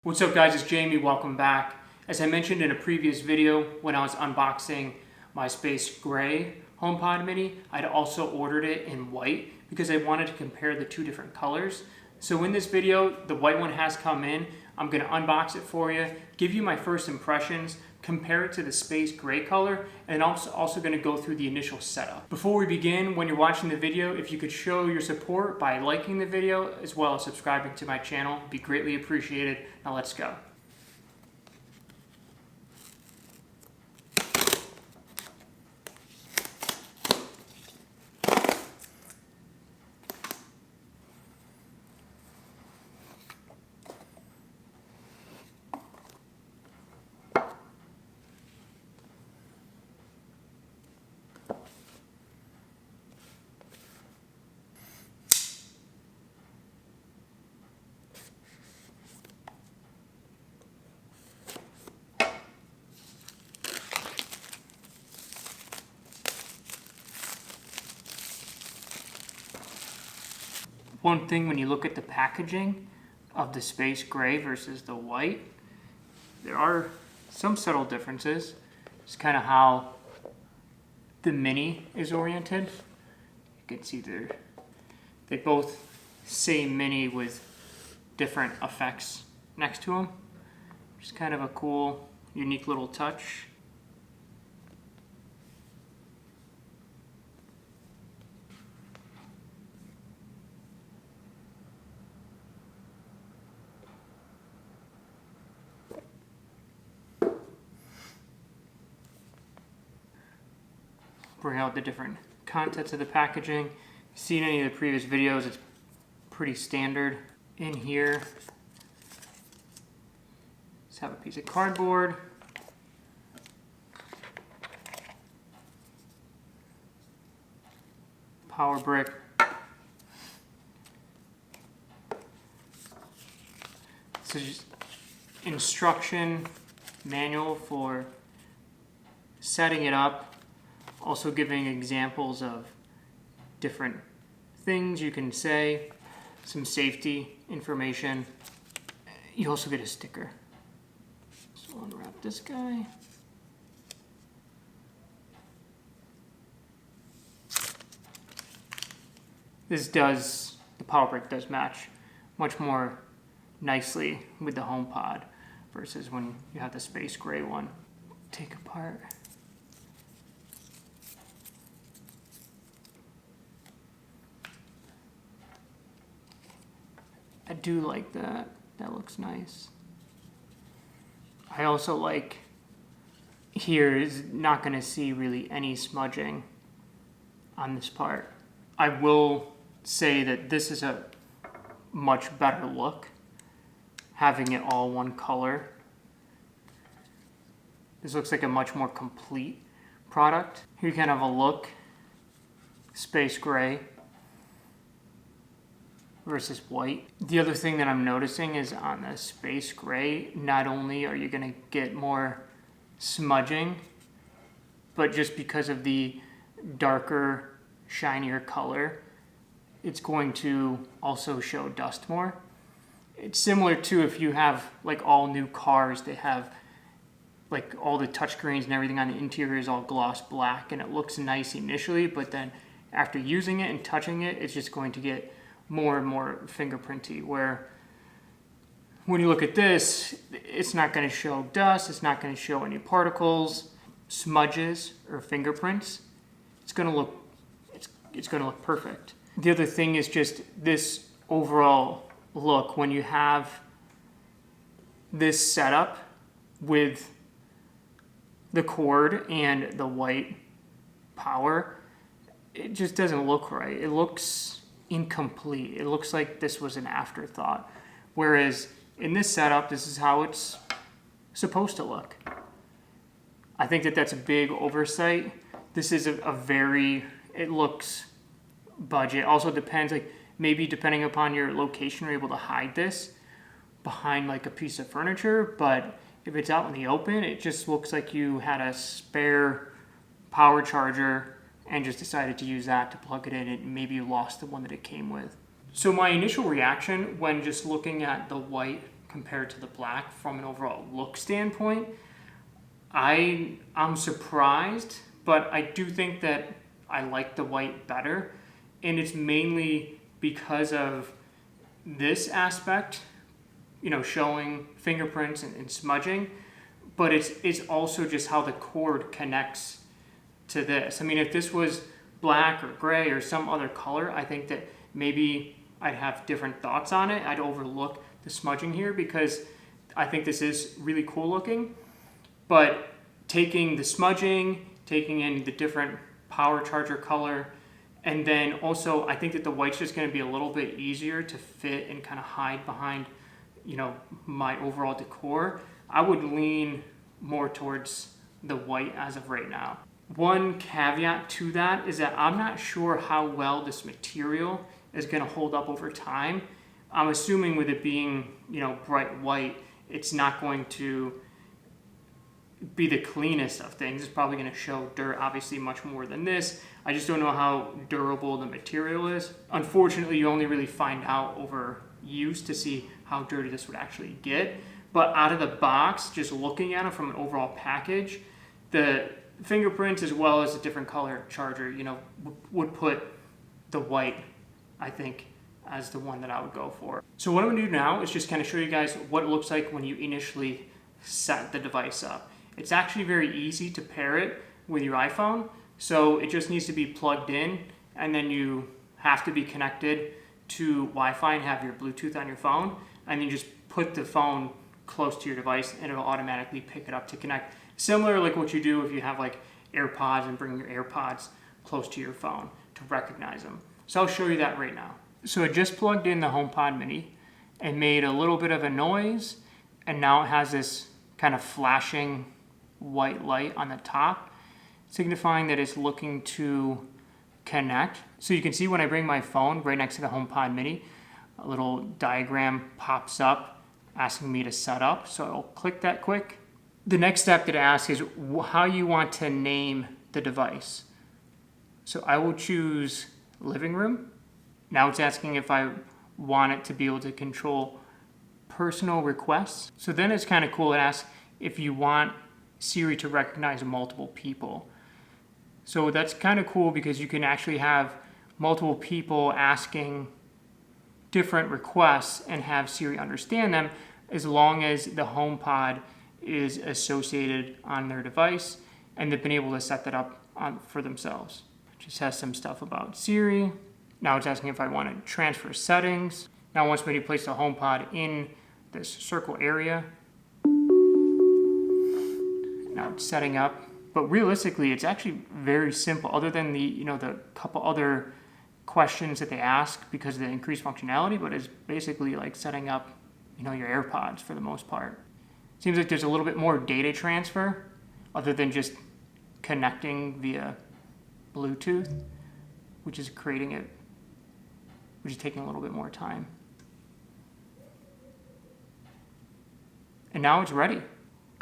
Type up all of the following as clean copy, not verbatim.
What's up guys, it's Jamie, welcome back. As I mentioned in a previous video when I was unboxing my Space Gray HomePod Mini, I'd also ordered it in white because I wanted to compare the two different colors. So in this video, the white one has come in. I'm going to unbox it for you, give you my first impressions, compare it to the Space Gray color, and also going to go through the initial setup. Before we begin, when you're watching the video, if you could show your support by liking the video as well as subscribing to my channel, it'd be greatly appreciated. Now let's go. One thing when you look at the packaging of the Space Gray versus the white, there are some subtle differences. It's kind of how the Mini is oriented. You can see they both say Mini with different effects next to them. Just kind of a cool, unique little touch. Bring out the different contents of the packaging. If you've seen any of the previous videos, it's pretty standard. In here, let's have a piece of cardboard. Power brick. This is just instruction manual for setting it up. Also giving examples of different things you can say, some safety information. You also get a sticker. So unwrap this guy. The power brick does match much more nicely with the HomePod versus when you have the Space Gray one. Take apart. I do like that. That looks nice. I also like here is not going to see really any smudging on this part. I will say that this is a much better look, having it all one color. This looks like a much more complete product. Here you kind of have a look, Space Gray versus white. The other thing that I'm noticing is on the Space Gray, not only are you going to get more smudging, but just because of the darker, shinier color, it's going to also show dust more. It's similar to if you have like all new cars, they have like all the touchscreens and everything on the interior is all gloss black and it looks nice initially, but then after using it and touching it, it's just going to get more and more fingerprinty, where when you look at this, it's not going to show dust, it's not going to show any particles, smudges, or fingerprints. It's going to look perfect. The other thing is just this overall look. When you have this setup with the cord and the white power, it just doesn't look right. It looks incomplete. It looks like this was an afterthought. Whereas in this setup, this is how it's supposed to look. I think that that's a big oversight. This is it looks budget. Also depends, like maybe depending upon your location, you're able to hide this behind like a piece of furniture, but if it's out in the open, it just looks like you had a spare power charger and just decided to use that to plug it in, and maybe you lost the one that it came with. So my initial reaction when just looking at the white compared to the black from an overall look standpoint. I'm surprised, but I do think that I like the white better, and it's mainly because of this aspect, showing fingerprints and smudging, but it's also just how the cord connects to this. I mean, if this was black or gray or some other color, I think that maybe I'd have different thoughts on it. I'd overlook the smudging here because I think this is really cool looking. But taking the smudging, taking in the different power charger color, and then also I think that the white's just going to be a little bit easier to fit and kind of hide behind, my overall decor. I would lean more towards the white as of right now. One caveat to that is that I'm not sure how well this material is going to hold up over time. I'm assuming with it being, bright white, it's not going to be the cleanest of things. It's probably going to show dirt, obviously much more than this. I just don't know how durable the material is. Unfortunately, you only really find out over use to see how dirty this would actually get. But out of the box, just looking at it from an overall package, the fingerprints as well as a different color charger, would put the white, I think, as the one that I would go for. So what I'm gonna do now is just kind of show you guys what it looks like when you initially set the device up. It's actually very easy to pair it with your iPhone. So it just needs to be plugged in, and then you have to be connected to Wi-Fi and have your Bluetooth on your phone, and you just put the phone close to your device and it'll automatically pick it up to connect. Similar like what you do if you have like AirPods and bring your AirPods close to your phone to recognize them. So I'll show you that right now. So it just plugged in the HomePod mini and made a little bit of a noise, and now it has this kind of flashing white light on the top, signifying that it's looking to connect. So you can see when I bring my phone right next to the HomePod mini, a little diagram pops up asking me to set up. So I'll click that quick. The next step that it asks is how you want to name the device. So I will choose living room. Now it's asking if I want it to be able to control personal requests. So then it's kind of cool. It asks if you want Siri to recognize multiple people. So that's kind of cool because you can actually have multiple people asking different requests and have Siri understand them as long as the HomePod is associated on their device and they've been able to set that up for themselves. It just has some stuff about Siri. Now it's asking if I want to transfer settings. Now it wants me to place the HomePod in this circle area. Now it's setting up. But realistically, it's actually very simple other than the couple other questions that they ask because of the increased functionality, but it's basically like setting up, your AirPods for the most part. Seems like there's a little bit more data transfer other than just connecting via Bluetooth, which is taking a little bit more time. And now it's ready.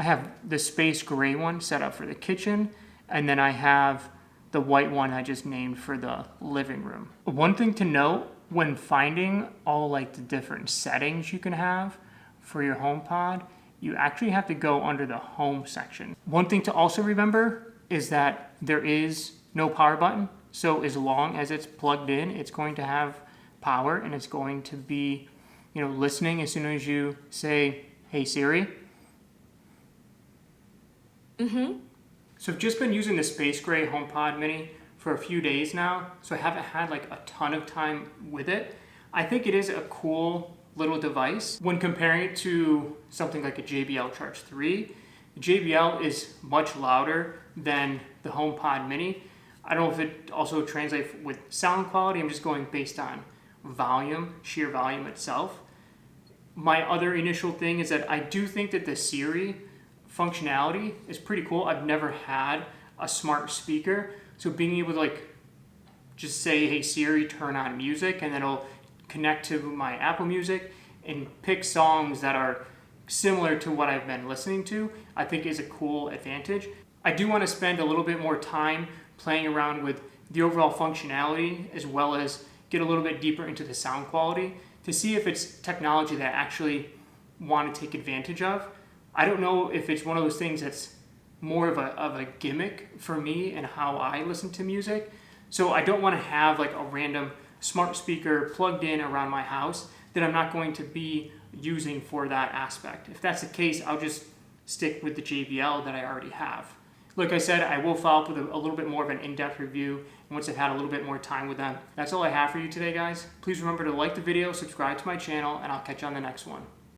I have the space gray one set up for the kitchen, and then I have the white one I just named for the living room. One thing to note when finding all like the different settings you can have for your HomePod, you actually have to go under the home section. One thing to also remember is that there is no power button. So as long as it's plugged in, it's going to have power and it's going to be, listening as soon as you say, "Hey Siri." So I've just been using the Space Gray HomePod Mini for a few days now, so I haven't had like a ton of time with it. I think it is a cool little device. When comparing it to something like a JBL Charge 3, the JBL is much louder than the HomePod Mini. I don't know if it also translates with sound quality. I'm just going based on volume, sheer volume itself. My other initial thing is that I do think that the Siri functionality is pretty cool. I've never had a smart speaker, so being able to just say, "Hey Siri, turn on music," and then it'll connect to my Apple Music and pick songs that are similar to what I've been listening to, I think is a cool advantage. I do want to spend a little bit more time playing around with the overall functionality as well as get a little bit deeper into the sound quality to see if it's technology that actually want to take advantage of. I don't know if it's one of those things that's more of a gimmick for me and how I listen to music. So I don't want to have like a random smart speaker plugged in around my house that I'm not going to be using for that aspect. If that's the case, I'll just stick with the JBL that I already have. Like I said, I will follow up with a little bit more of an in-depth review once I've had a little bit more time with them. That's all I have for you today, guys. Please remember to like the video, subscribe to my channel, and I'll catch you on the next one.